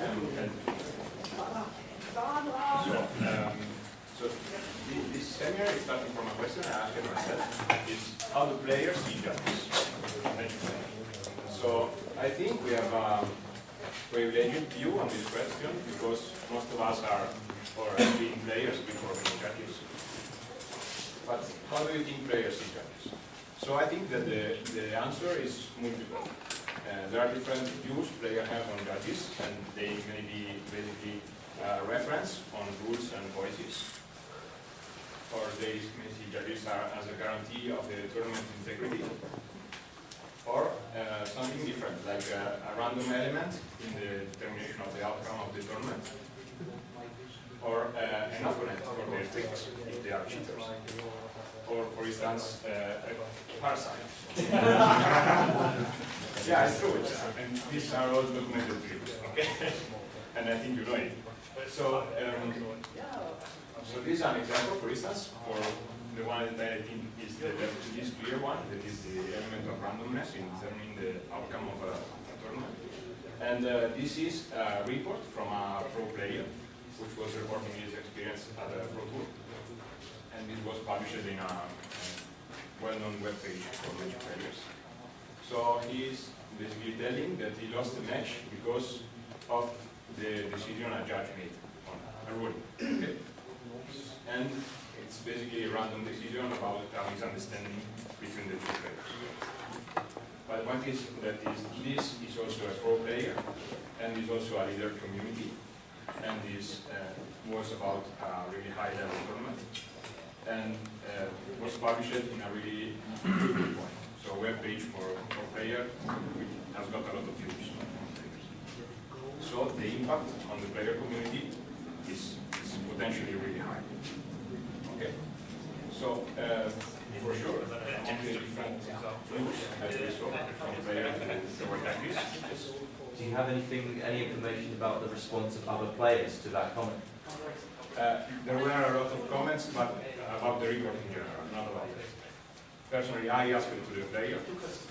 So this seminar is starting from a question I asked myself, is how do players see judges? So I think we have a privileged view on this question because most of us are being players before being judges. But how do you think players see judges? So I think that the answer is multiple. There are different views players have on judges, and they may be basically reference on rules and policies, or they may see judges as a guarantee of the tournament integrity, or something different, like a random element in the determination of the outcome of the tournament, or an opponent for their tricks if they are cheaters, or for instance a parasite. Yeah, it's true, and these are all documented tricks, okay? And I think you know it. So this is an example, for instance, for the one that I think is this clear one, that is the element of randomness in determining the outcome of a tournament. And this is a report from a pro player, which was reporting his experience at a pro tour. And this was published in a well-known web page for match players. So he is basically telling that he lost the match because of the decision a judge made on a rule. Okay? And it's basically a random decision about a misunderstanding between the two players. But one is that this is also a pro player, and is also a leader community, and this was about a really high level tournament, and was published in a really good point. So a web page for player, which has got a lot of views. So the impact on the player community is potentially really high. Okay. So for sure, among the different views that we saw from players, there were countries. Do you have any information about the response of other players to that comment? There were a lot of comments, but about the report in general, not about it. Personally, I asked it to the player,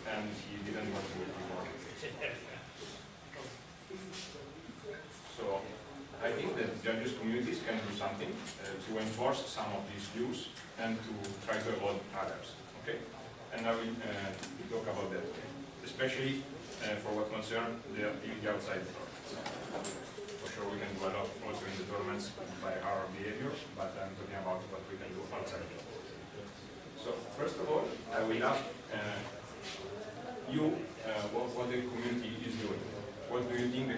and he didn't want to report it. So I think that judges' communities can do something to enforce some of these views and to try to avoid others. Okay, and I will talk about that, especially for what concerns the activity outside the tournaments. For sure, we can do a lot also in the tournaments by our behavior, but I'm talking about what we can do outside the tournaments. So first of all, I will ask you what the community is doing. What do you think the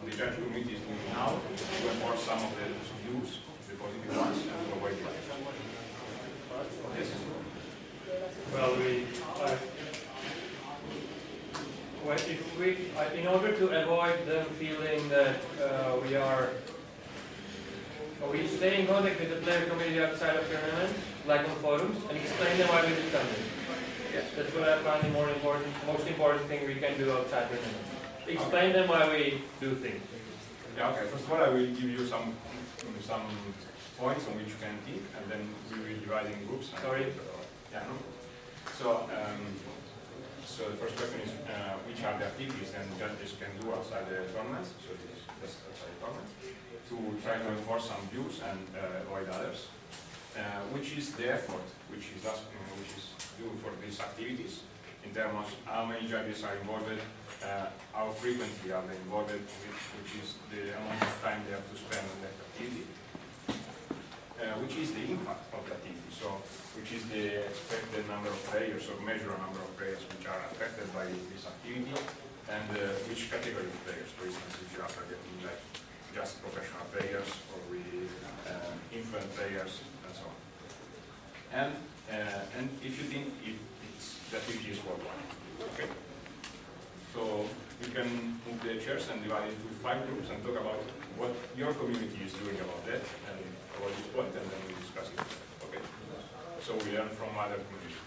judge community is doing now to enforce some of the views, the positive ones, and to avoid the others? Yes. Well, in order to avoid them feeling that we stay in contact with the player community outside of tournaments, like on forums, and explain them why we do something. Yes, that's what I find the most important thing we can do outside tournaments. Explain them why we do things. Yeah, okay. First of all, I will give you some points on which you can think, and then we will divide in groups. Sorry. Yeah. No? So the first question is which are the activities that judges can do outside the tournaments? So this is just outside the tournament to try to enforce some views and avoid others. Which is the effort which is due for these activities in terms of how many judges are involved, how frequently are they involved, which is the amount of time they have to spend on that activity, which is the impact of the activity, so which is the expected number of players, or measure number of players which are affected by this activity, and which category of players, for instance, if you are targeting like just professional players, or really influent players, and so on. And if you think the activity is worldwide. Okay. So you can move the chairs and divide into 5 groups and talk about what your community is doing about that and about this point, and then we discuss it. Okay. So we learn from other communities.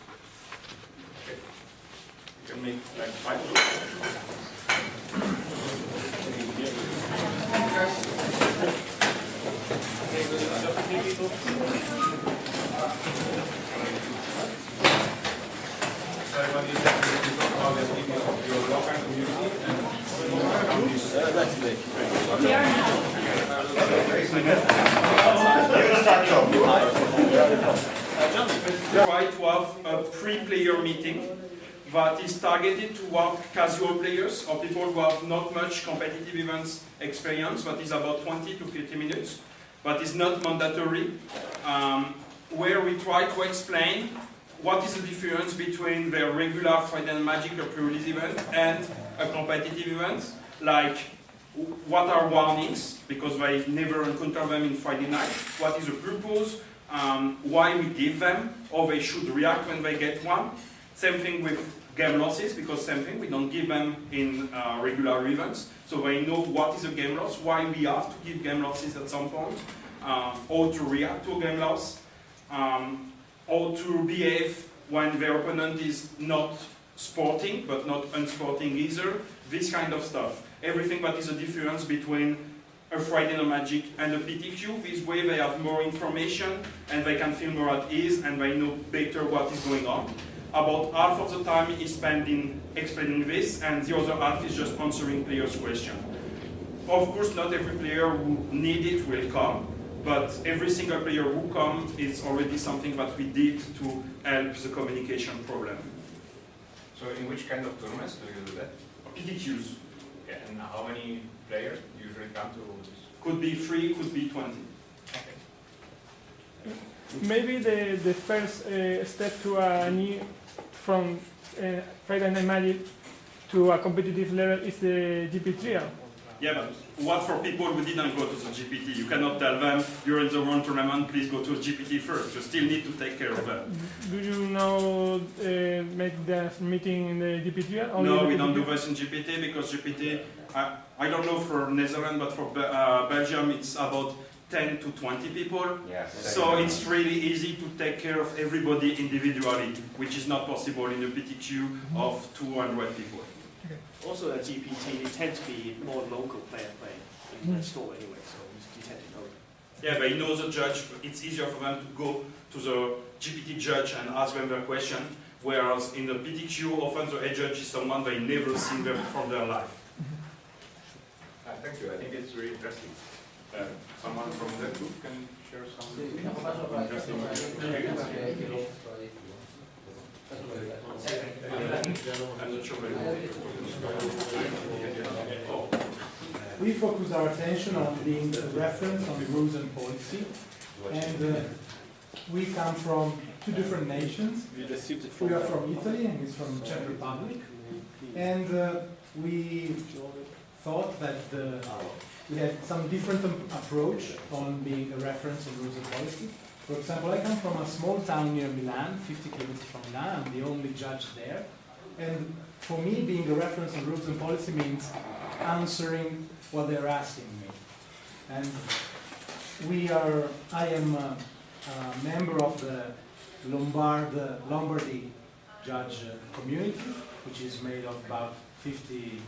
Okay. You can make like 5 groups. Everybody is happy to talk about the activities of your local community and how this multiplayer meeting that is targeted toward casual players or people who have not much competitive events experience. That is about 20 to 50 minutes. That is not mandatory. Where we try to explain what is the difference between the regular Friday Night Magic or pre-release event and a competitive event, like what are warnings, because they never encounter them in Friday night, what is the purpose, why we give them, or they should react when they get one. Same thing with game losses, because same thing, we don't give them in regular events, so they know what is a game loss, why we have to give game losses at some point, how to react to a game loss, how to behave when their opponent is not sporting, but not unsporting either, this kind of stuff. Everything that is a difference between a Friday Night Magic and a PTQ. This way they have more information and they can feel more at ease and they know better what is going on. About half of the time is spent in explaining this and the other half is just answering players' questions. Of course, not every player who needs it will come, but every single player who comes is already something that we did to help the communication problem. So in which kind of tournaments do you do that? PTQs. Yeah, and how many players usually come to this? Could be 3, could be 20. Okay. Maybe the first step to a new, from Friday Night Magic to a competitive level is the GP trial. Yeah, but what for people who didn't go to the GPT? You cannot tell them, you're in the wrong tournament, please go to a GPT first. You still need to take care of them. Do you now make the meeting in the GP trial? No, we don't do this in GPT because GPT, I don't know for Netherlands, but for Belgium it's about 10 to 20 people. Yeah, so it's really easy to take care of everybody individually, which is not possible in a PTQ of 200 people. Also at GPT, they tend to be more local player playing in the store anyway, so you tend to know. Yeah, they know the judge. It's easier for them to go to the GPT judge and ask them their question, whereas in the PTQ, often the head judge is someone they never seen them from their life. Thank you. I think it's really interesting. Someone from that group can share some interesting experience. I'm not sure. We focus our attention on being a reference on rules and policy, and we come from 2 different nations. We are from Italy and he's from Czech Republic, and we thought that we had some different approach on being a reference on rules and policy. For example, I come from a small town near Milan, 50 kilometers from Milan. I'm the only judge there. And for me, being a reference on rules and policy means answering what they're asking me. And I am a member of the Lombardy judge community, which is made of about 50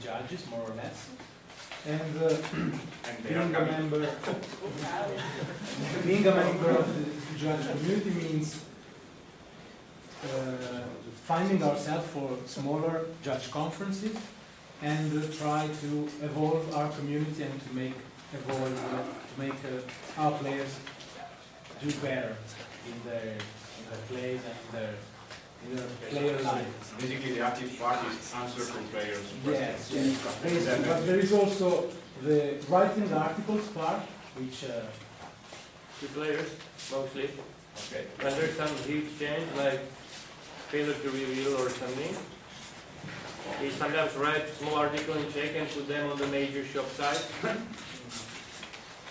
judges, more or less. And being a member of the judge community means finding ourselves for smaller judge conferences and try to evolve our community and to make our players do better in their plays and in their player life. Basically, the active parties answer to players. Yes, yes. But there is also the writing articles part, which To players, mostly. Okay. When there's some huge change, like failure to reveal or something, we sometimes write a small article in Czech and put them on the major shop site,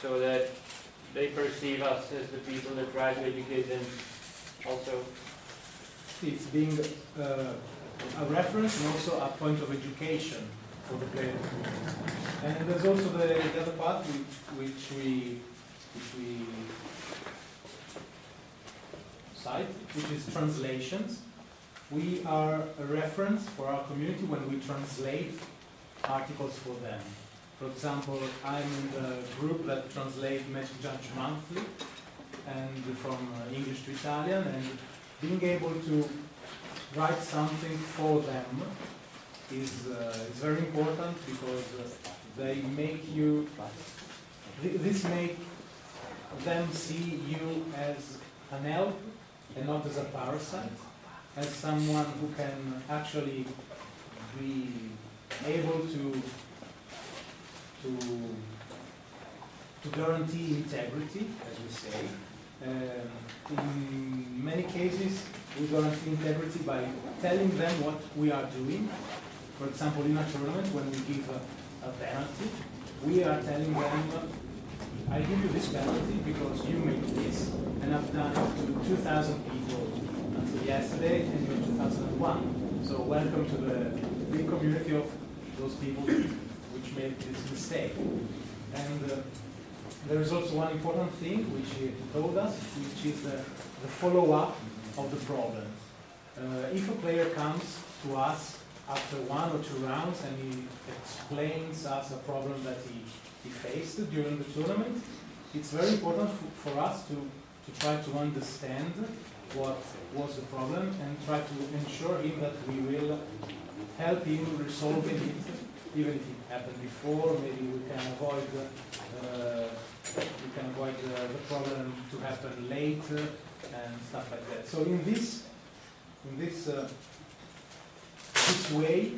so that they perceive us as the people that try to educate them also. it's being a reference and also a point of education for the player. And there's also the other part which we cite, which is translations. We are a reference for our community when we translate articles for them. For example, I'm in the group that translates Match Judge Monthly and from English to Italian, and being able to write something for them is very important because they make you, this make them see you as an help and not as a parasite. as someone who can actually be able to guarantee integrity, as we say. In many cases, we guarantee integrity by telling them what we are doing. For example, in a tournament, when we give a penalty, we are telling them, I give you this penalty because you made this, and I've done it to 2,000 people until yesterday, and you're 2001. So welcome to the big community of those people which made this mistake. And there is also one important thing which he told us, which is the follow-up of the problem. If a player comes to us after 1 or 2 rounds and he explains us a problem that he faced during the tournament, it's very important for us to try to understand what was the problem and try to ensure him that we will help him resolving it, even if it happened before. Maybe we can avoid the problem to happen later and stuff like that. So in this way,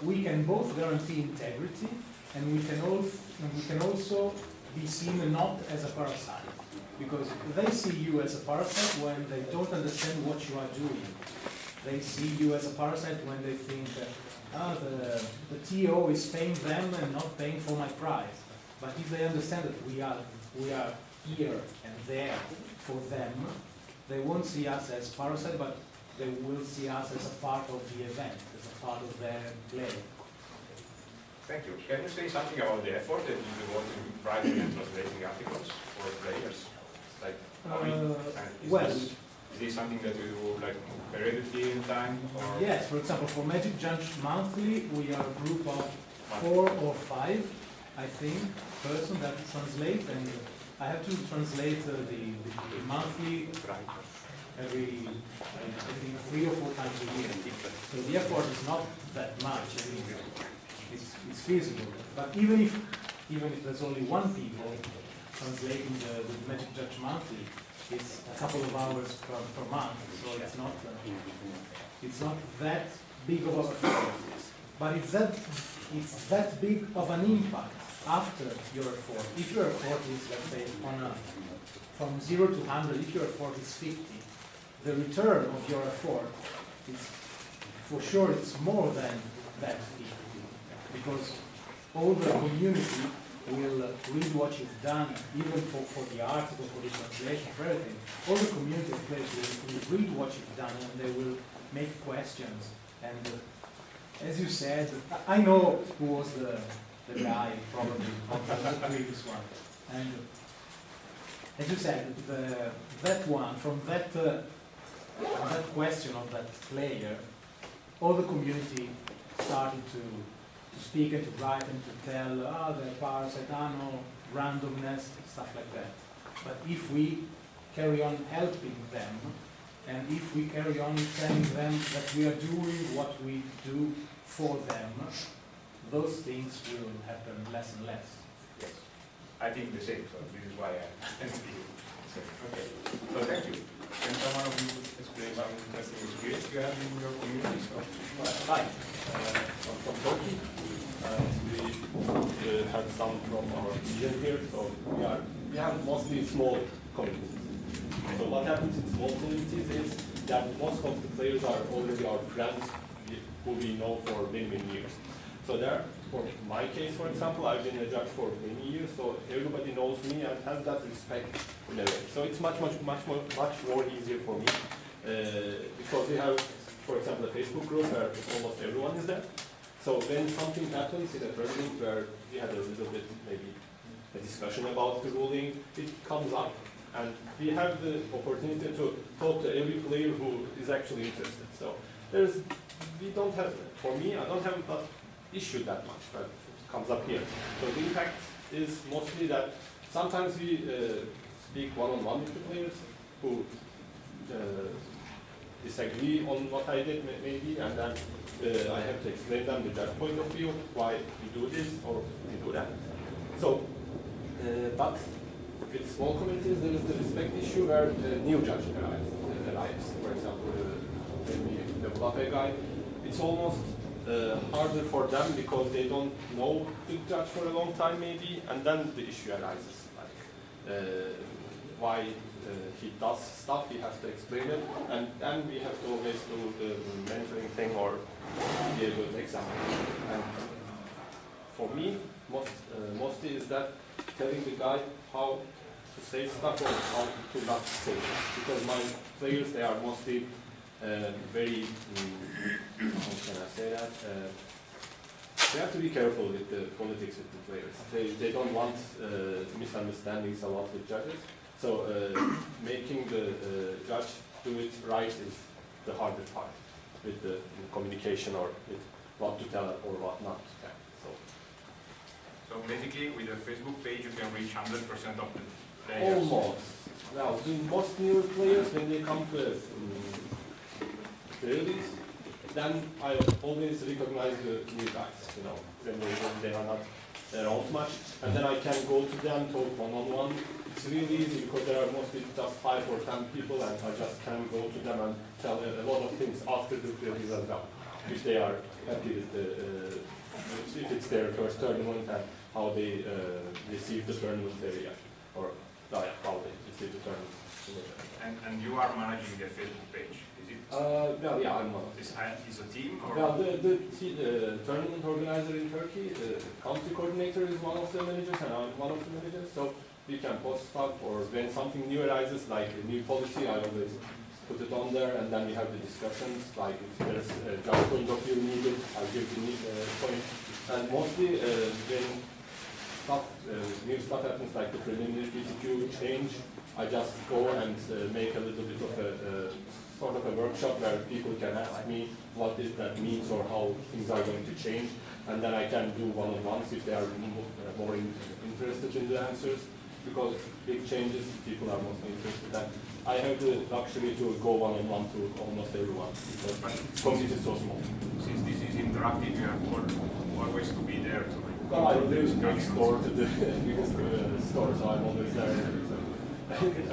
we can both guarantee integrity, and we can also be seen not as a parasite, because they see you as a parasite when they don't understand what you are doing. They see you as a parasite when they think the TO is paying them and not paying for my prize. But if they understand that we are here and there for them, they won't see us as parasite, but they will see us as a part of the event, as a part of their play. Thank you. Can you say something about the effort that you devote to writing and translating articles for players? Like, how many is this something that you do like periodically in time? Or? Yes, for example, for Magic Judge Monthly, we are a group of 4 or 5, I think, person that translate, and I have to translate the monthly every, I think, 3 or 4 times a year. So the effort is not that much. I mean, it's feasible. But even if there's only 1 people translating the Magic Judge Monthly, it's a couple of hours per month. So it's not that big of a effort. But it's that big of an impact after your effort. If your effort is, let's say, from 0 to 100, if your effort is 50, the return of your effort is, for sure, it's more than that 50. Because all the community will read what you've done, even for the article, for the translation, for everything. All the community of players will read what you've done, and they will make questions. And as you said, I know who was the guy, probably, on the previous one. And as you said, that one, from that question of that player, all the community started to speak and to write and to tell, the parasite, no, randomness, stuff like that. But if we carry on helping them, and if we carry on telling them that we are doing what we do for them, those things will happen less and less. Yes, I think the same, so this is why I tend to be the same. Okay, so thank you. Can someone of you explain about an interesting experience you have in your community? So, Hi. I'm from Turkey, and we had some from our region here, so we have mostly small communities. So what happens in small communities is that most of the players are already our friends who we know for many, many years. So there, for my case, for example, I've been a judge for many years, so everybody knows me and has that respect in a way. So it's much more easier for me because we have, for example, a Facebook group where almost everyone is there. So when something happens in a tournament where we had a little bit, maybe a discussion about the ruling, it comes up. And we have the opportunity to talk to every player who is actually interested. So we don't have, for me, I don't have that issue that much, but it comes up here. So the impact is mostly that sometimes we speak one-on-one with the players who disagree on what I did maybe, and then I have to explain them the judge point of view, why we do this or we do that. So, but with small communities, there is the respect issue where a new judge arrives. For example, maybe the Mbappe guy, it's almost harder for them because they don't know the judge for a long time maybe, and then the issue arises, like why he does stuff, he has to explain it, and we have to always do the mentoring thing or be a good example. And for me, mostly is that telling the guy how to say stuff or how to not say it. Because my players, they are mostly very, how can I say that? They have to be careful with the politics with the players. They don't want misunderstandings a lot with judges. So making the judge do it right is the harder part with the communication or with what to tell or what not to tell. So basically, with a Facebook page, you can reach 100% of the players. Almost. Now, the most new players, when they come to the release, then I always recognize the new guys, you know, when they are not around much, and then I can go to them, talk one-on-one. It's really easy because there are mostly just 5 or 10 people, and I just can go to them and tell a lot of things after the release as well, if they are happy with the, if it's their first tournament and how they receive the tournament area, or how they receive the tournament. And you are managing the Facebook page, is it? Well, yeah, I'm not. Is a team? Or? Well, the tournament organizer in Turkey, the country coordinator is one of the managers, and I'm one of the managers, so we can post stuff, or when something new arises, like a new policy, I always put it on there, and then we have the discussions, like if there's a job point of view needed, I'll give the point. And mostly when new stuff happens, like the preliminary PTQ change, I just go and make a little bit of a sort of a workshop where people can ask me what that means or how things are going to change, and then I can do one-on-ones if they are more interested in the answers, because big changes, people are mostly interested. And I have the luxury to go one-on-one to almost everyone, because the community is so small. Since this is interactive, you have always to be there to Well, I live next door to the biggest store, so I'm always there.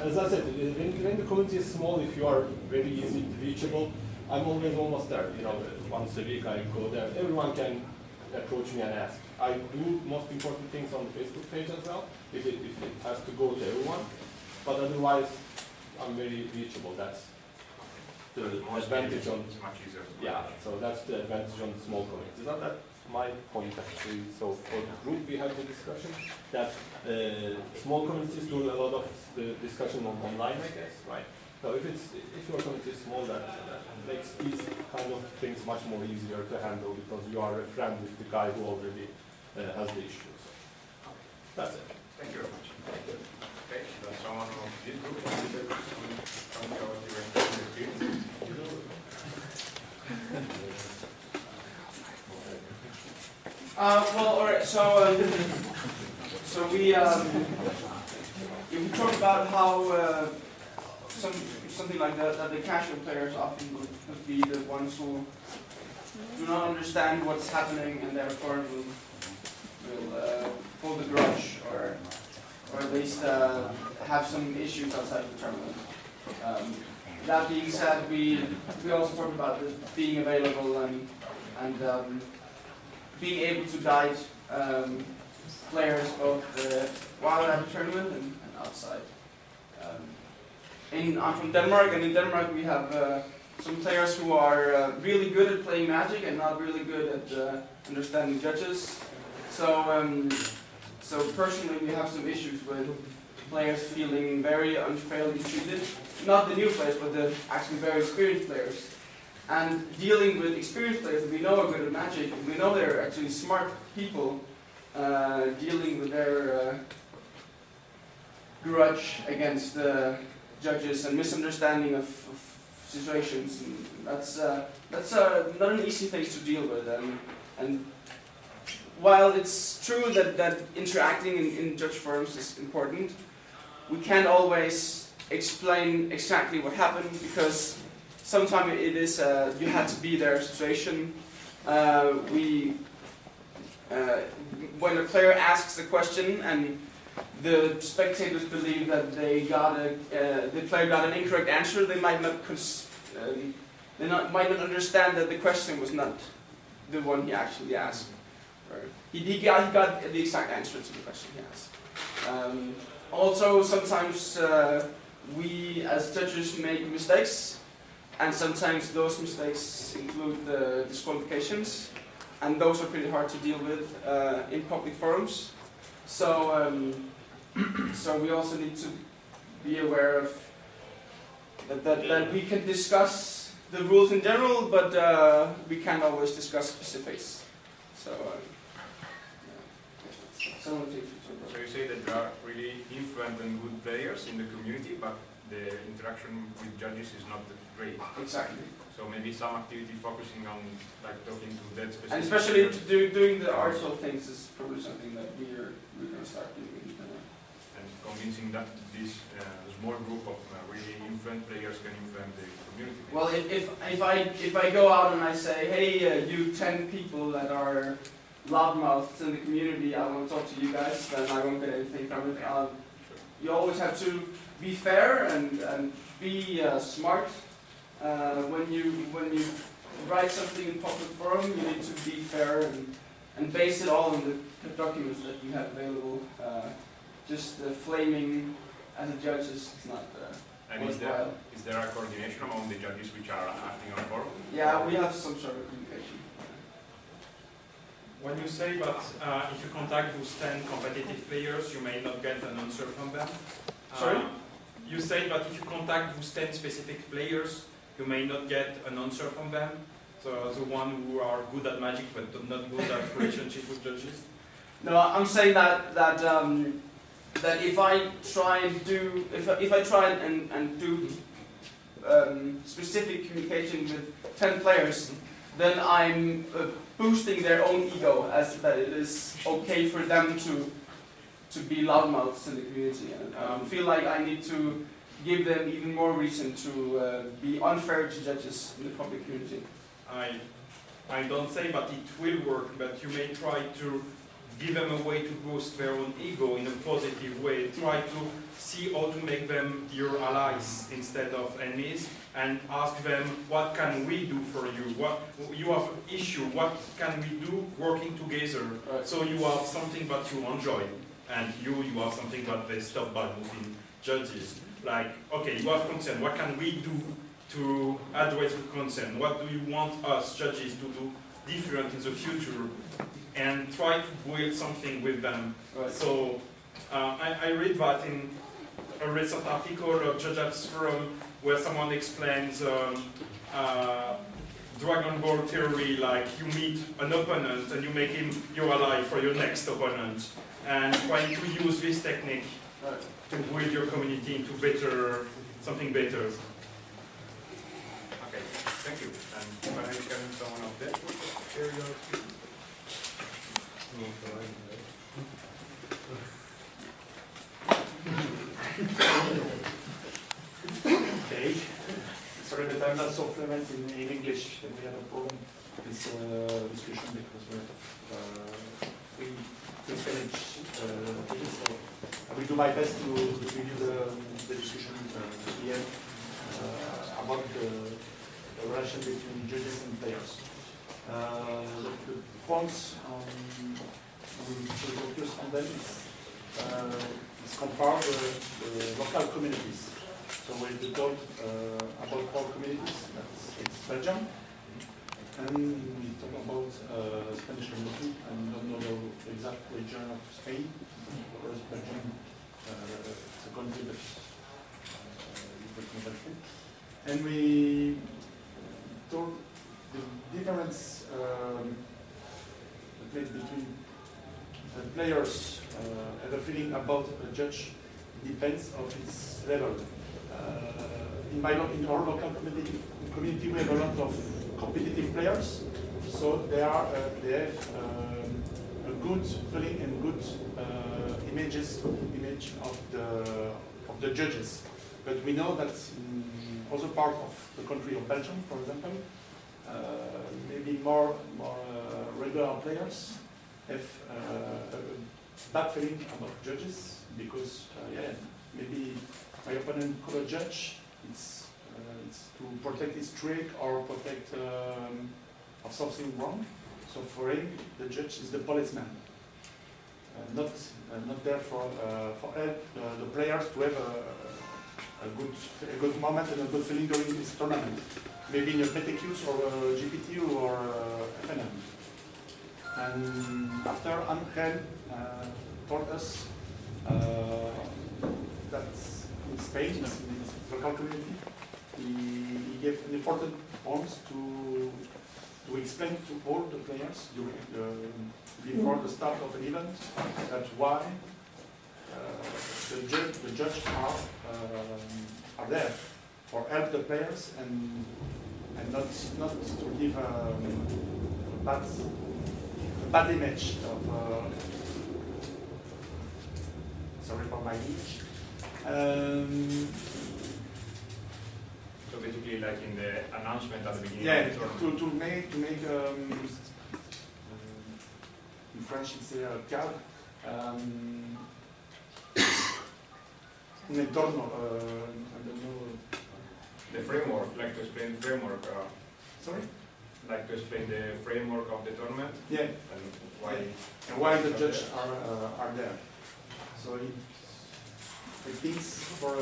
As I said, when the community is small, if you are very easy reachable, I'm always almost there. You know, once a week I go there. Everyone can approach me and ask. I do most important things on the Facebook page as well, if it has to go to everyone. But otherwise, I'm very reachable. That's the advantage on. It's much easier. Yeah, so that's the advantage on small communities. Not that my point actually. So for the group, we have the discussion that small communities do a lot of the discussion online, I guess, right? So if your community is small, that makes these kind of things much more easier to handle because you are a friend with the guy who already has the issues. That's it. Thank you very much. Okay, so someone from this group wants to tell me about your experience. Well, all right. So we talked about how something like that the casual players often would be the ones who do not understand what's happening and therefore will hold a grudge or at least have some issues outside the tournament. That being said, we also talked about being available and being able to guide players both while at the tournament and outside. I'm from Denmark, and in Denmark we have some players who are really good at playing Magic and not really good at understanding judges. So personally we have some issues with players feeling very unfairly treated. Not the new players, but the actually very experienced players. And dealing with experienced players that we know are good at Magic, and we know they're actually smart people, dealing with their grudge against the judges and misunderstanding of situations. And that's not an easy thing to deal with. And while it's true that interacting in judge forums is important, we can't always explain exactly what happened because sometimes it is you had to be there situation. When a player asks a question and the spectators believe that the player got an incorrect answer, they might not might not understand that the question was not the one he actually asked. Or he got the exact answer to the question he asked. Also, sometimes we as judges make mistakes, and sometimes those mistakes include disqualifications, and those are pretty hard to deal with in public forums. So, so we also need to be aware of that we can discuss the rules in general, but we can't always discuss specifics. So, So you say that there are really influent and good players in the community, but the interaction with judges is not that great. exactly. So maybe some activity focusing on like talking to that specific. And especially players doing the article things is probably something that we're going to start doing. and convincing that this small group of really influent players can influence the community. Well, if I go out and I say, hey, you 10 people that are loudmouths in the community, I want to talk to you guys, then I won't get anything from it. You always have to be fair and be smart. When you write something in public forum, you need to be fair and base it all on the documents that you have available. Just flaming as a judge is not And worthwhile. is there a coordination among the judges which are acting on forum? Yeah, we have some sort of communication. When you say that if you contact those 10 competitive players, you may not get an answer from them. Sorry? You say that if you contact those 10 specific players, you may not get an answer from them. So the one who are good at magic but not good at relationship with judges. No, I'm saying that if I try and do do specific communication with 10 players, then I'm boosting their own ego as that it is okay for them to be loudmouths in the community. And I feel like I need to give them even more reason to be unfair to judges in the public community. I don't say that it will work, but you may try to give them a way to boost their own ego in a positive way. Try to see how to make them your allies instead of enemies, and ask them, what can we do for you? What you have an issue, what can we do working together? Right. So you have something that you enjoy, and you have something that they stop by moving judges. Like, okay, you have concern, what can we do to address the concern? What do you want us judges to do different in the future? And try to build something with them. Right. So I read that in a recent article of Judges Forum where someone explains Dragon Ball theory, like you meet an opponent and you make him your ally for your next opponent, and trying to use this technique to build your community into something better. Okay, thank you. And finally, can someone of that share your view? Okay. Sorry that I'm not so fluent in English, and we have a problem with this discussion because we Spanish things. So I will do my best to give you the discussion here about the relation between judges and players. The points we focus on them is compare the local communities. So when we talk about 4 communities, it's Belgium, and we talk about Spanish community. I don't know the exact region of Spain, because Belgium is a country that is country. And we talk the difference between the players have a feeling about a judge depends of its level. In our local community, we have a lot of competitive players, so they have a good feeling and good image of the judges. But we know that in other parts of the country of Belgium, for example, maybe more regular players have a bad feeling about judges because maybe my opponent called a judge, it's It's to protect his trick or protect of something wrong. So for him, the judge is the policeman, not there for help the players to have a good moment and a good feeling during this tournament. Maybe in a PTQs or a GPT or FNM. And after Angel told us that in Spain, in his local community, he gave an important point to explain to all the players before the start of an event that why the judge are there for help the players and not to give a bad image of sorry for my English. So basically, like in the announcement at the beginning Yeah, of the tournament. to make in French it's a cadre, un entorno, I don't know. The framework, like to explain the framework. Sorry? Like to explain the framework of the tournament. Yeah. And why? And why the judges are there. So I think for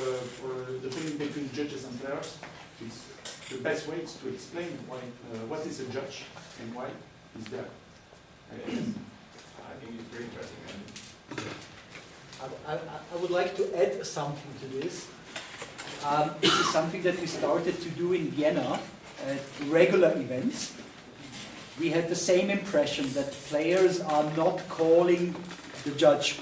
the feeling between judges and players, it's the best way is to explain why, what is a judge and why he's there. I think it's very interesting. I would like to add something to this. This is something that we started to do in Vienna at regular events. We had the same impression that players are not calling the judge.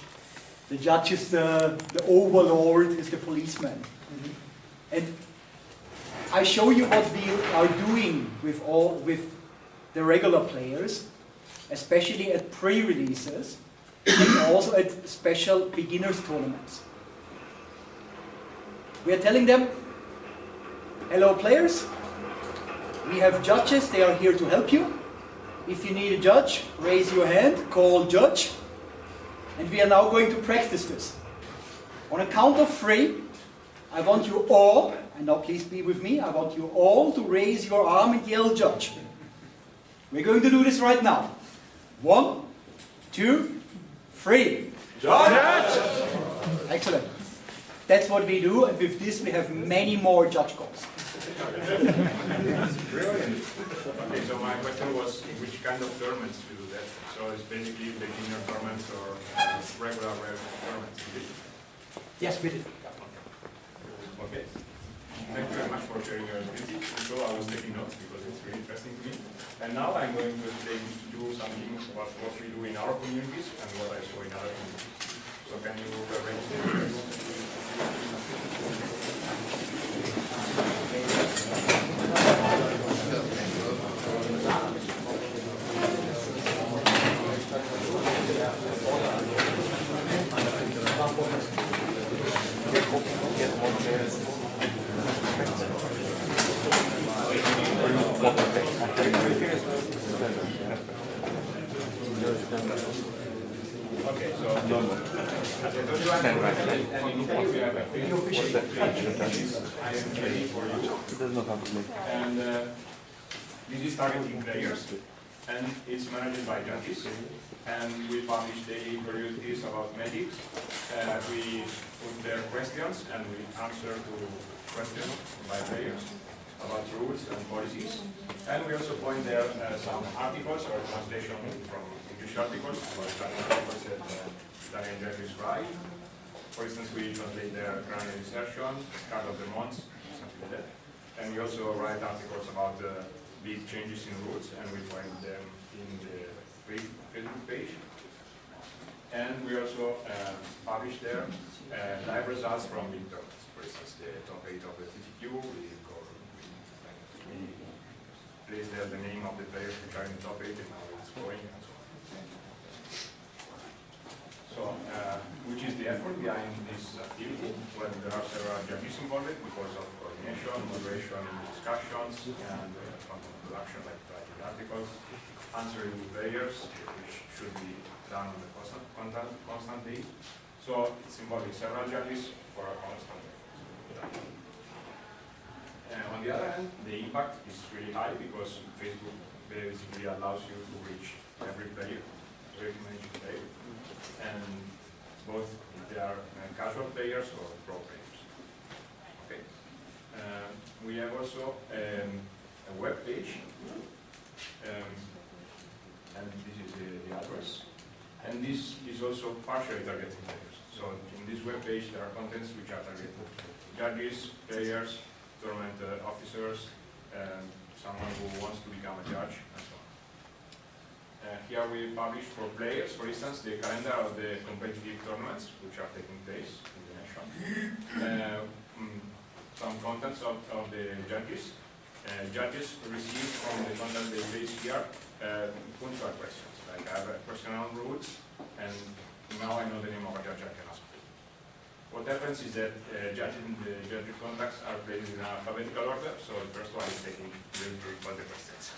The judge is the overlord, is the policeman. Mm-hmm. And I show you what we are doing with the regular players, especially at pre-releases and also at special beginners tournaments. We are telling them, hello players, we have judges, they are here to help you. If you need a judge, raise your hand, call judge. And we are now going to practice this. On a count of 3, I want you all, and now please be with me, I want you all to raise your arm and yell judge. We're going to do this right now. 1, 2, 3. Judge! Excellent. That's what we do, and with this we have many more judge calls. Brilliant. Okay, so my question was in which kind of tournaments you do that? So it's basically beginner tournaments or regular tournaments? Yes, we did. Okay. Thank you very much for sharing your experience. So I was taking notes because it's really interesting to me. And now I'm going to explain to you something about what we do in our communities and what I saw in other communities. So can you arrange the Okay, so as I told you, I'm and in Italy we have a Facebook page. I am ready for you. And this is targeting players, and it's managed by judges. And we publish daily curiosities about medics. We put their questions and we answer to questions by players about rules and policies. And we also point there some articles or translation from English articles about articles that Daniel Jeffries write. For instance, we translate their cranial insertion, card of the months, something like that. And we also write articles about big changes in rules, and we point them in the Facebook page. And we also publish there live results from big tournaments. For instance, the top 8 of the TTQ, we place there the name of the players which are in the top 8 and how it's going and so on. So, which is the effort behind this activity? Well, there are several judges involved because of coordination, moderation, discussions, and content production like writing articles, answering players, which should be done on a constant base. So it's involving several judges for a constant effort. On the other hand, the impact is really high because Facebook basically allows you to reach every player, every major player, and both if they are casual players or pro players. Okay. We have also a web page, and this is the address. And this is also partially targeting players. So in this web page, there are contents which are targeted to judges, players, tournament officers, someone who wants to become a judge, and so on. Here we publish for players, for instance, the calendar of the competitive tournaments which are taking place in the nation. Some contents of the judges. Judges receive from the content they place here punctual questions. Like I have a personal roots, and now I know the name of a judge I can ask. What happens is that the judge contacts are placed in alphabetical order, so the first one is taking really quick all the questions.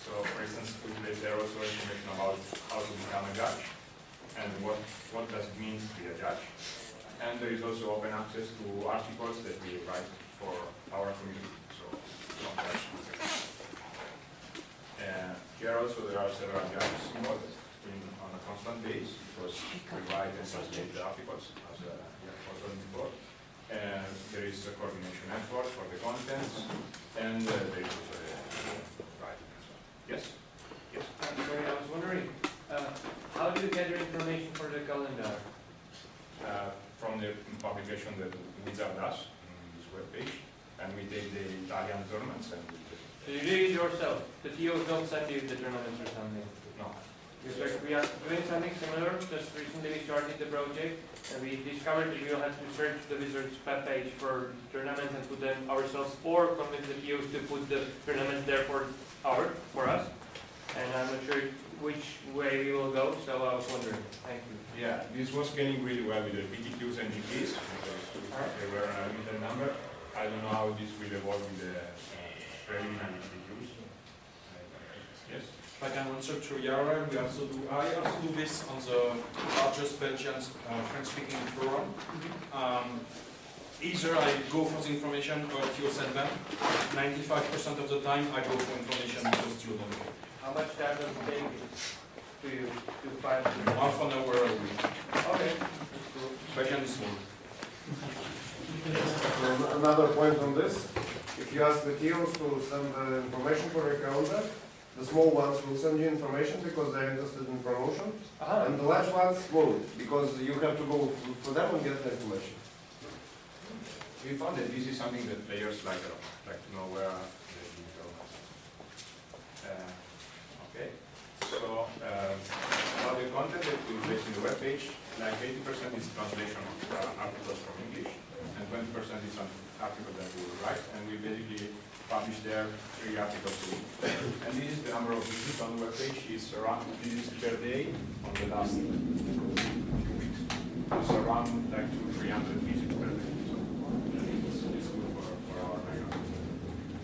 So, for instance, we place there also information about how to become a judge, and what does it mean to be a judge. And there is also open access to articles that we write for our community. So, here also there are several judges involved on a constant basis because we write and translate the articles as also before. There is a coordination effort for the contents, and there is also writing as well. Yes? Yes? I'm sorry, I was wondering, how do you gather information for the calendar? From the publication that Wizard does in this webpage, and we take the Italian tournaments and we So you do it yourself? The TOs don't send you the tournaments or something? no. Because like we are doing something similar. Just recently we started the project and we discovered that we will have to search the Wizards web page for tournaments and put them ourselves, or convince the TOs to put the tournament there for us. And I'm not sure which way we will go, so I was wondering. Thank you. Yeah, this was getting really well with the PTQs and GPs because they were a limited number. I don't know how this will evolve with the preliminary PTQs. Yes? I can answer to Yara. I also do this on the largest Belgian French-speaking forum. Either I go for the information or TO send them. 95% of the time I go for information because TO don't go. How much time does it take to find? Half an hour a week. Okay. Belgian is small. So another point on this, if you ask the TOs to send the information for your calendar, the small ones will send you information because they're interested in promotion, and the large ones won't, because you have to go for them and get the information. We found that this is something that players like to know where the digital is. Okay, so about the content that we place in the web page, like 80% is translation of articles from English, and 20% is an article that we write, and we basically publish there 3 articles a week. And this is the number of visits on the web page. Is around, this is per day on the last 2 weeks. It's around like 200-300 visits per day. So it's good for our measure.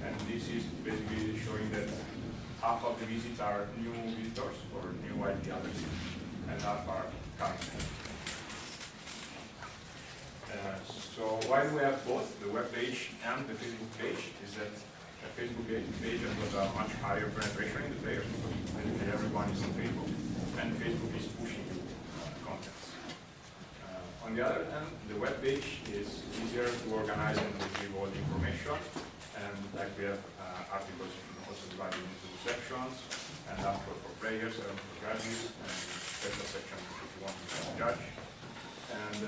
And this is basically showing that half of the visits are new visitors or new IP addresses, and half are current. So why do we have both the web page and the Facebook page? Is that the Facebook page has got a much higher penetration in the players because basically everyone is on Facebook, and Facebook is pushing you contents. On the other hand, the web page is easier to organize and retrieve all the information, and like we have articles also divided into sections, and after for players and for judges, and special section if you want to become a judge, and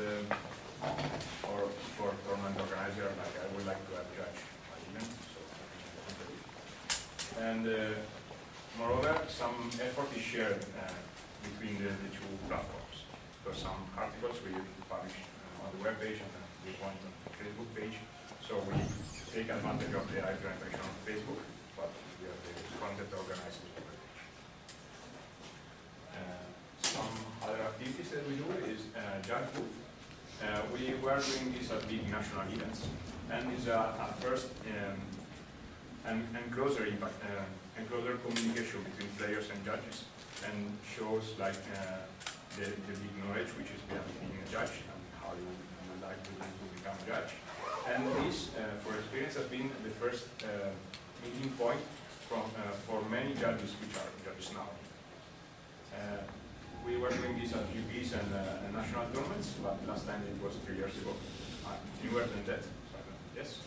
or for tournament organizer, like I would like to have a judge my event. So, and moreover, some effort is shared between the 2 platforms. So some articles we publish on the web page and we point on the Facebook page. So we take advantage of the high penetration on Facebook, but we have the content organized on the web page. Some other activities that we do is judge booth. We were doing this at big national events, and it's a first and closer impact, and closer communication between players and judges, and shows like the big knowledge which is behind being a judge and how you like to become a judge, And this, for experience, has been the first meeting point for many judges which are judges now. We were doing this at GPs and national tournaments, but last time it was 3 years ago. Newer than that. Yes?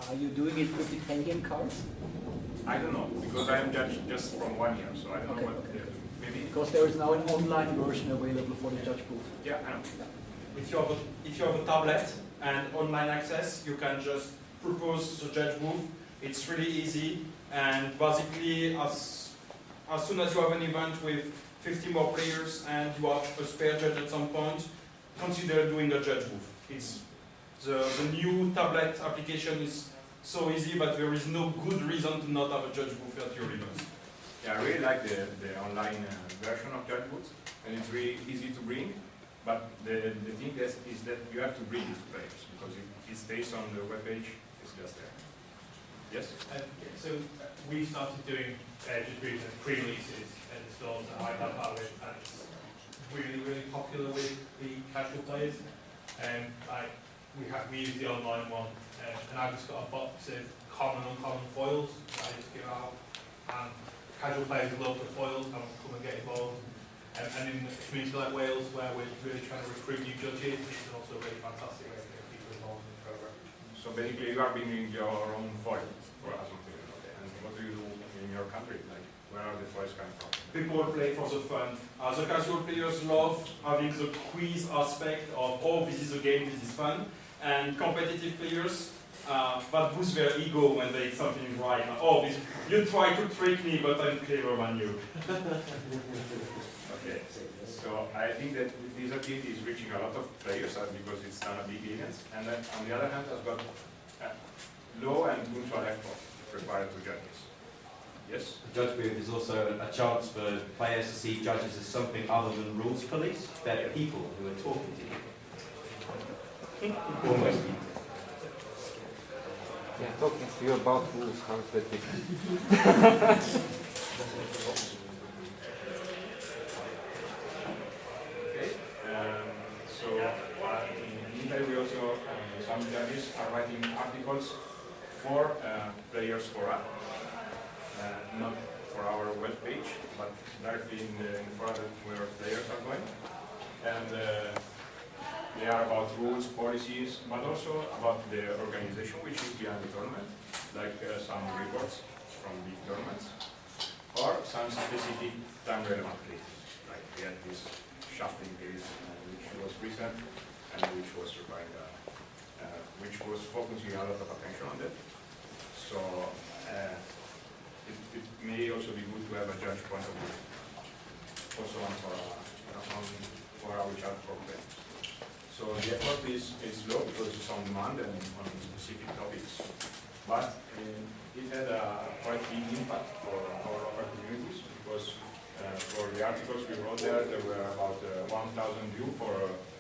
Are you doing it with Italian cards? I don't know, because I am judged just from 1 year, so I don't know what they're doing. Maybe. Because there is now an online version available for the judge booth. Yeah, I know. If you have a tablet and online access, you can just propose the judge booth. It's really easy, and basically as soon as you have an event with 50 more players and you have a spare judge at some point, consider doing a judge booth. It's the new tablet application is so easy, but there is no good reason to not have a judge booth at your event. Yeah, I really like the online version of judge booths, and it's really easy to bring. But the thing is that you have to bring it to players, because if it stays on the webpage, it's just there. Yes? So we started doing just pre-releases at the stores that I have that with, and it's really, really popular with the casual players. We use the online one, and I've just got a box of common and uncommon foils that I just give out. And casual players love the foils and come and get involved. And in a community like Wales, where we're really trying to recruit new judges, it's also a really fantastic way to get people involved in the programme. So basically you are bringing your own foil for us. And what do you do in your country? Like, where are the foils coming from? People play for the fun. The casual players love having the quiz aspect of, oh, this is a game, this is fun. And competitive players, that boosts their ego when they something is right. Oh, you try to trick me, but I'm cleverer than you. Okay, so I think that this activity is reaching a lot of players because it's done a big event, and then on the other hand has got low and mutual effort required to judges. Yes? The judge booth is also a chance for players to see judges as something other than rules police. They're people who are talking to you. Almost people. Yeah, talking to you about rules, how is that different? In Italy we also, some judges are writing articles for players forum, not for our web page, but directly in the forum where players are going. And they are about rules, policies, but also about the organization which is behind the tournament, like some reports from big tournaments, or some specific time-relevant cases, like we had this shuffling case, which was recent, and which was required, which was focusing a lot of attention on that. So it may also be good to have a judge point of view, also on for our child program. So the effort is low because it's on demand and on specific topics, but it had a quite big impact for our local communities because for the articles we wrote there were about 1,000 views for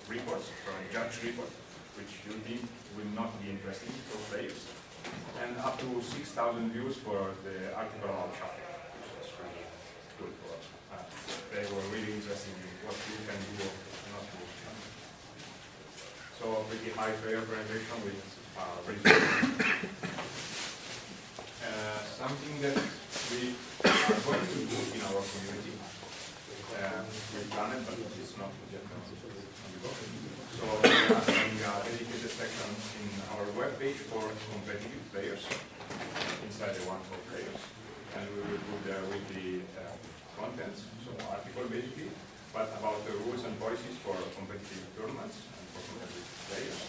reports, from judge report, which you think will not be interesting for players, and up to 6,000 views for the article about shopping, which was really good for us. They were really interested in what you can do or not do. So pretty high player penetration with results. Something that we are going to do in our community, we plan it, but it's not yet on the go. So we are having a dedicated section in our webpage for competitive players, inside the one for players. And we will put there with the contents, so article basically, but about the rules and policies for competitive tournaments and for competitive players.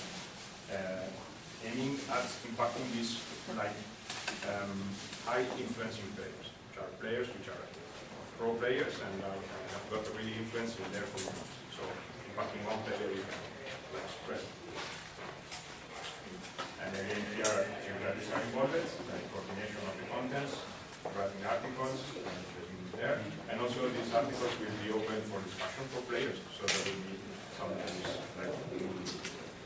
Aiming at impacting these like high influencing players, which are players which are pro players and have got a really influence in their tournaments. So impacting one player you can like spread. And again here judges are involved, like coordination of the contents, writing articles, and there. And also these articles will be open for discussion for players, so there will be sometimes like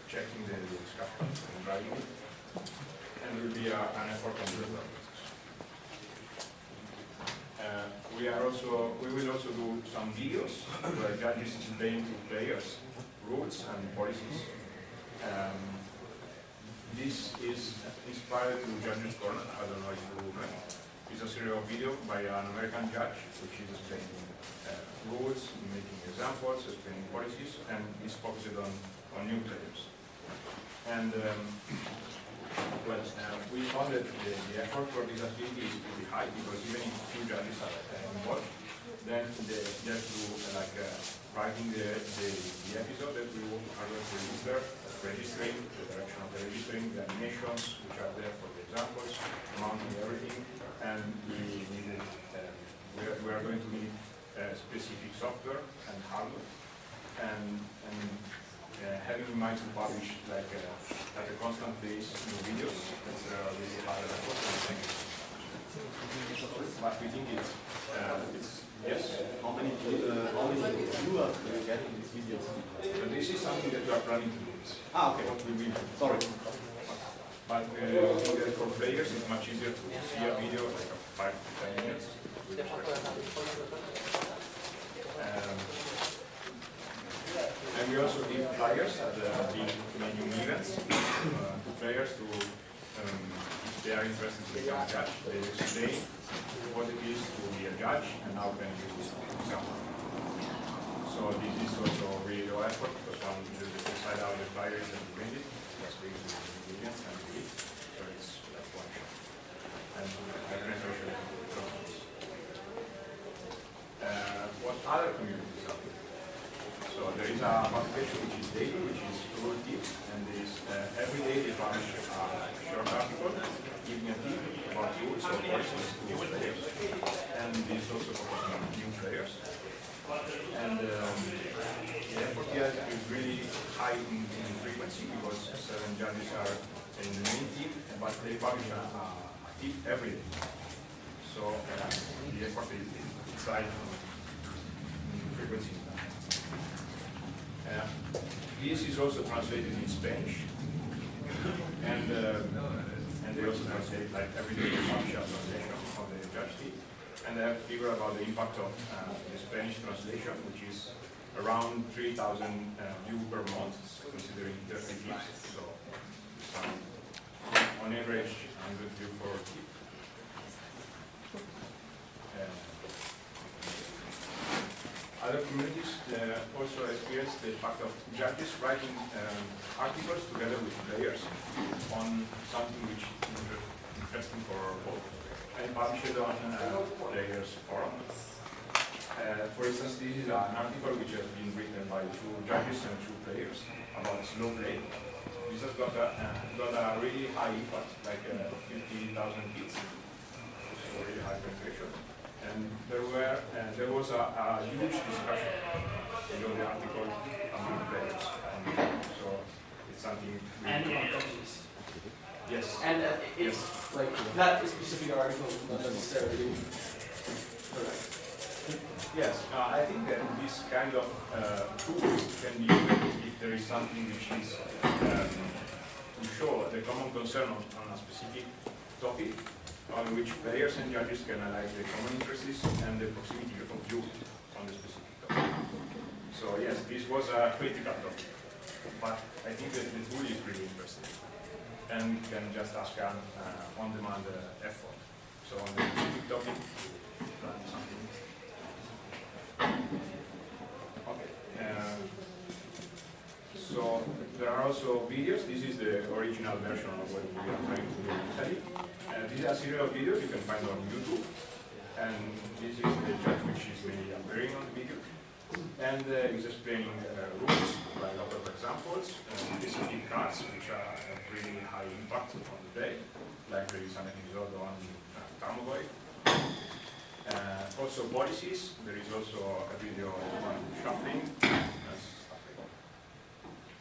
checking the discussion and driving it. And there will be an effort on the topics. We will also do some videos where judges explain to players rules and policies. this is inspired to Judge's Corner. I don't know if you know. It's a serial video by an American judge, which is explaining rules, making examples, explaining policies, and is focused on new players. And we found that the effort for this activity is pretty high, because even if few judges are involved, then they have to writing the episode that we are going to register, registering, the direction of the registering, the animations which are there for the examples, mounting everything, and we are going to need specific software and hardware, and having in mind to publish at a constant pace new videos. That's really hard effort. But we think it's yes. How many viewers do you get in these videos? This is something that we are planning to do. Okay. What we will do. Sorry. But for players, it's much easier to see a video like 5 to 10 minutes. And we also give flyers at the big menu events to players to, if they are interested to become a judge, they explain what it is to be a judge and how can you become one. So this is also really low effort, because one decide how the flyer is and bring it, just bring the ingredients and do it. So it's like one shot. And I can show you what other communities are doing. So there is a publication which is daily, which is rule tips, and there is every day they publish a short article giving a tip about rules or policies to players, and this also focusing on new players. And the effort here is really high in frequency, because 7 judges are in the main team, but they publish a tip every day. So the effort is high in frequency. This is also translated in Spanish, and they also translate every day partial translation of the judge team, and they have figured about the impact of the Spanish translation, which is around 3,000 views per month, considering 30 tips. So on average, 100 views per tip. Other communities also experience the fact of judges writing articles together with players on something which is interesting for both, and publish it on players' forums. For instance, this is an article which has been written by 2 judges and 2 players about slow play. This has got a really high impact, like 50,000 hits, so really high penetration. And there was a huge discussion below the article among players, and so it's something. And judges. Yes. And it's like that specific article not necessarily correct. Yes, I think that this kind of tool can be used if there is something which is to show the common concern on a specific topic, on which players and judges can analyze the common interests and the proximity of view on the specific topic. So yes, this was a critical topic, but I think that the tool is really interesting, and you can just ask an on-demand effort. So on the specific topic, plan something. Okay. So there are also videos. This is the original version of what we are trying to do in Italy. This is a serial video you can find on YouTube, and this is the judge which is really appearing on the video, and is explaining rules by a lot of examples, specific cards which are have really high impact on the day, like there is an episode on Tamoboy. Also policies, there is also a video on shuffling,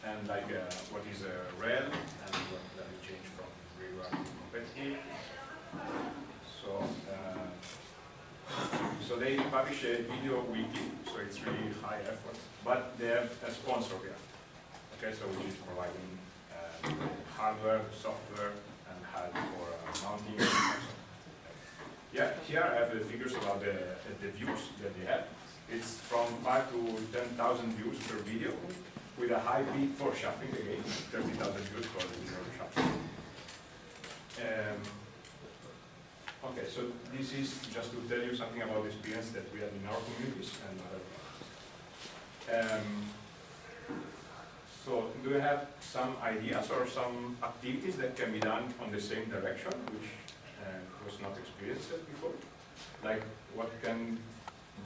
and like what is a rel, and what does it change from regular to competitive. So they publish a video weekly, so it's really high effort, but they have a sponsor here, okay, so which is providing hardware, software, and help for mounting. Yeah, here I have the figures about the views that they have. It's from 5 to 10,000 views per video, with a high bid for shuffling again, 30,000 euros for the shuffling. Okay, so this is just to tell you something about the experience that we have in our communities and other. So, do you have some ideas or some activities that can be done on the same direction, which was not experienced before? Like, what can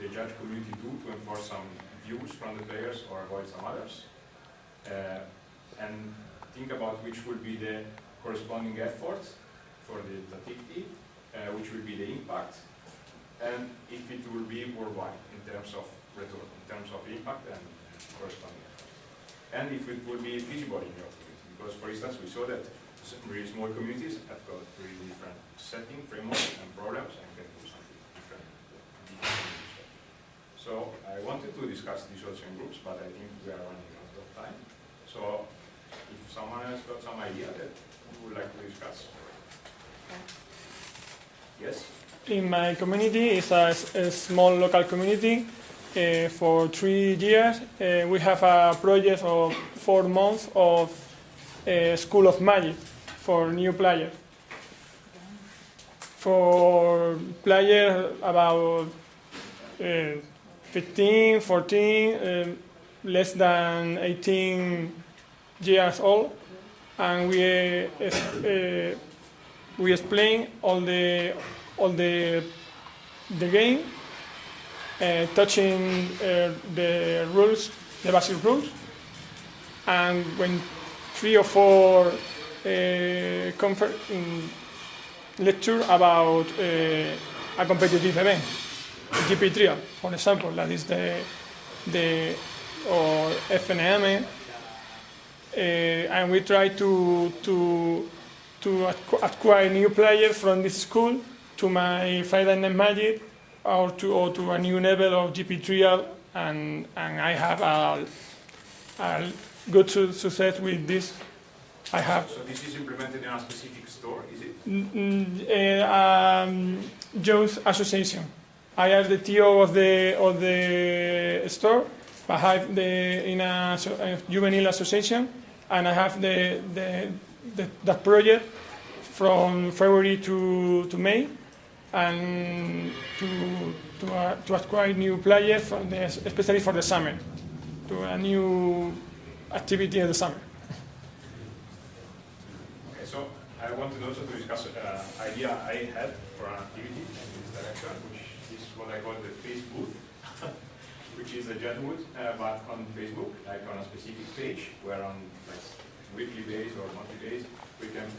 the judge community do to enforce some views from the players or avoid some others? And think about which will be the corresponding effort for the activity, which will be the impact, and if it will be worldwide in terms of return, in terms of impact and corresponding effort. And if it will be feasible in your community, because for instance we saw that some really small communities have got really different setting, frameworks and problems and can do something different. So I wanted to discuss this also in groups, but I think we are running out of time. So if someone has got some idea that we would like to discuss. Yes? In my community, it's a small local community. For 3 years, we have a project of 4 months of School of Magic for new players. For players about 15, 14, less than 18 years old, and we explain all the game, touching the rules, the basic rules, and when 3 or 4 lecture about a competitive event, GP Trial, for example, that is or FNM, and we try to acquire new players from this school to my Friday Night Magic or to a new level of GP Trial, and I have a good success with this. I have. So this is implemented in a specific store, is it? Youth Association. I am the TO of the store. I have in a juvenile association, and I have that project from February to May, and to acquire new players, especially for the summer, to a new activity in the summer. Okay, so I wanted also to discuss an idea I had for an activity in this direction, which is what I call the Facebook, which is a Jetwood, but on Facebook, like on a specific page, where on like weekly days or monthly days, we can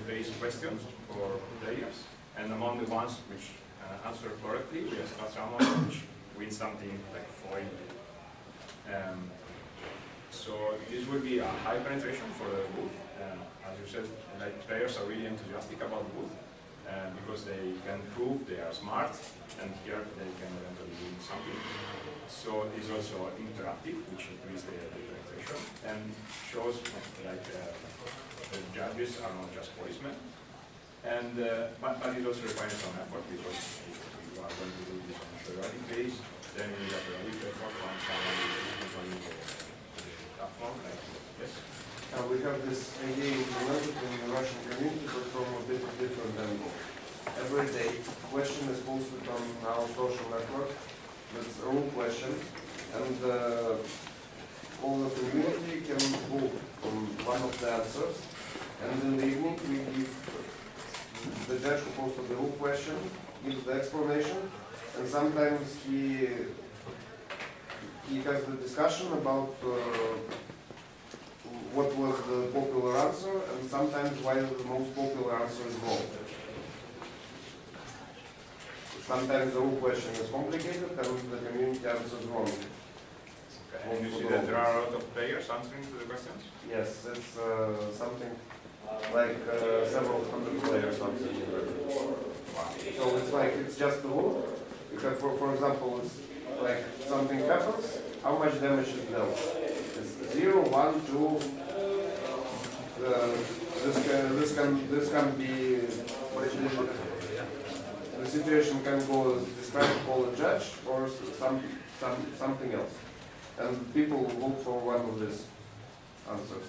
place questions for players, and among the ones which answer correctly, we have someone which wins something like foil. So this will be a high penetration for the booth. As you said, like players are really enthusiastic about the booth because they can prove they are smart, and here they can eventually win something. So it's also interactive, which increases the penetration and shows like the judges are not just policemen. And but it also requires some effort, because if you are going to do this on a periodic basis, then you have a week effort on someone who is controlling the platform. Like, yes? We have this idea implemented in the Russian community, but from a bit different angle. Every day, question is posted on our social network. That's a rule question, and all the community can vote on one of the answers. And in the evening, we give the judge who posted the rule question gives the explanation, and sometimes he has the discussion about what was the popular answer, and sometimes why the most popular answer is wrong. Sometimes the rule question is complicated and the community answers wrong. Okay. And you see that there are a lot of players answering to the questions? Yes, it's something like several hundred players answering. Wow. So it's like, it's just the rule. You have, for example, it's like something happens, how much damage is dealt? It's 0, 1, 2. This can be. The situation can go as described by the judge or something else. and people look for one of these answers.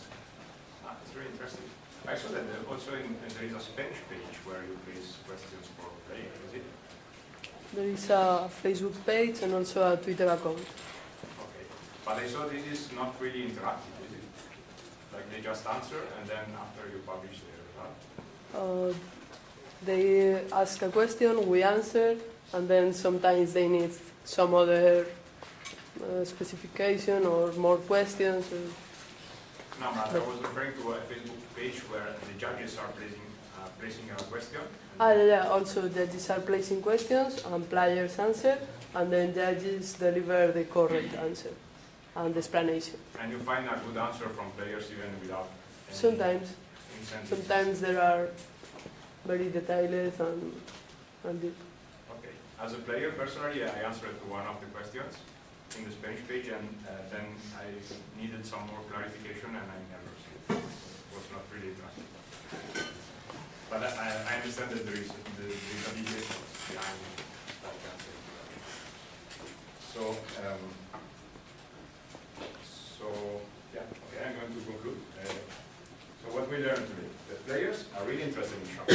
It's very interesting. I saw that also there is a Spanish page where you place questions for players, is it? There is a Facebook page and also a Twitter account. Okay. But I saw this is not really interactive, is it? Like they just answer and then after you publish the result? They ask a question, we answer, and then sometimes they need some other specification or more questions. No, I was referring to a Facebook page where the judges are placing a question. Yeah, also judges are placing questions and players answer, and then judges deliver the correct answer and the explanation. And you find a good answer from players even without any Sometimes. incentives? Sometimes there are very detailed and Okay. As a player, personally, I answered to one of the questions in the Spanish page, and then I needed some more clarification, and I never received it. It was not really interesting. But I understand that there is a big behind that answer. So, yeah, okay, I'm going to conclude. So what we learned today, the players are really interested in shark.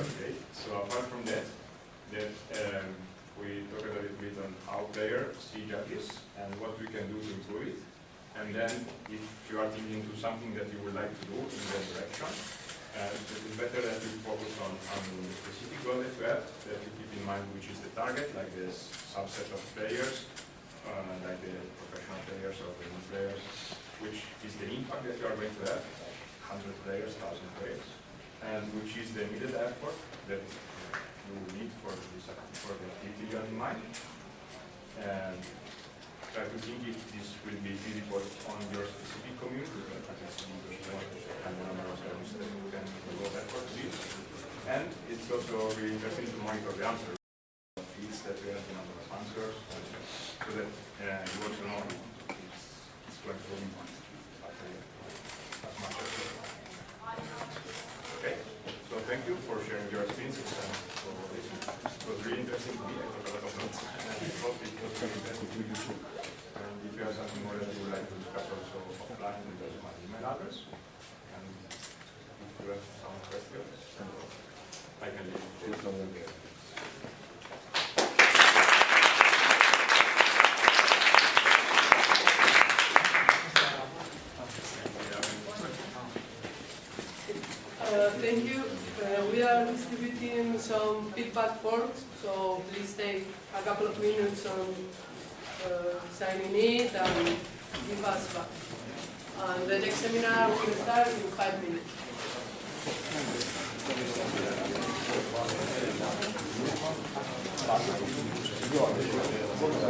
Okay, so apart from that, we talked a little bit on how players see judges and what we can do to improve it. And then if you are thinking to something that you would like to do in that direction, it is better that you focus on the specific goal that you have, that you keep in mind which is the target, like this subset of players, like the professional players or the new players, which is the impact that you are going to have, 100 players, 1,000 players, and which is the immediate effort that you will need for the activity you have in mind. And try to think if this will be feasible on your specific community, and the number of services that you can devote effort to it. And it's also really interesting to monitor the answers, the fields that we have, the number of answers, so that you also know it's going to impact as much as possible. Okay, so thank you for sharing your experiences and for listening. It was really interesting to me. I took a lot of notes, and I hope it was very interesting to you too. And if you have something more that you would like to discuss also offline, there's my email address. And if you have some questions, I can leave it. Thank you. We are distributing some feedback forms, so please take a couple of minutes on signing it and give us back. And the next seminar will start in 5 minutes.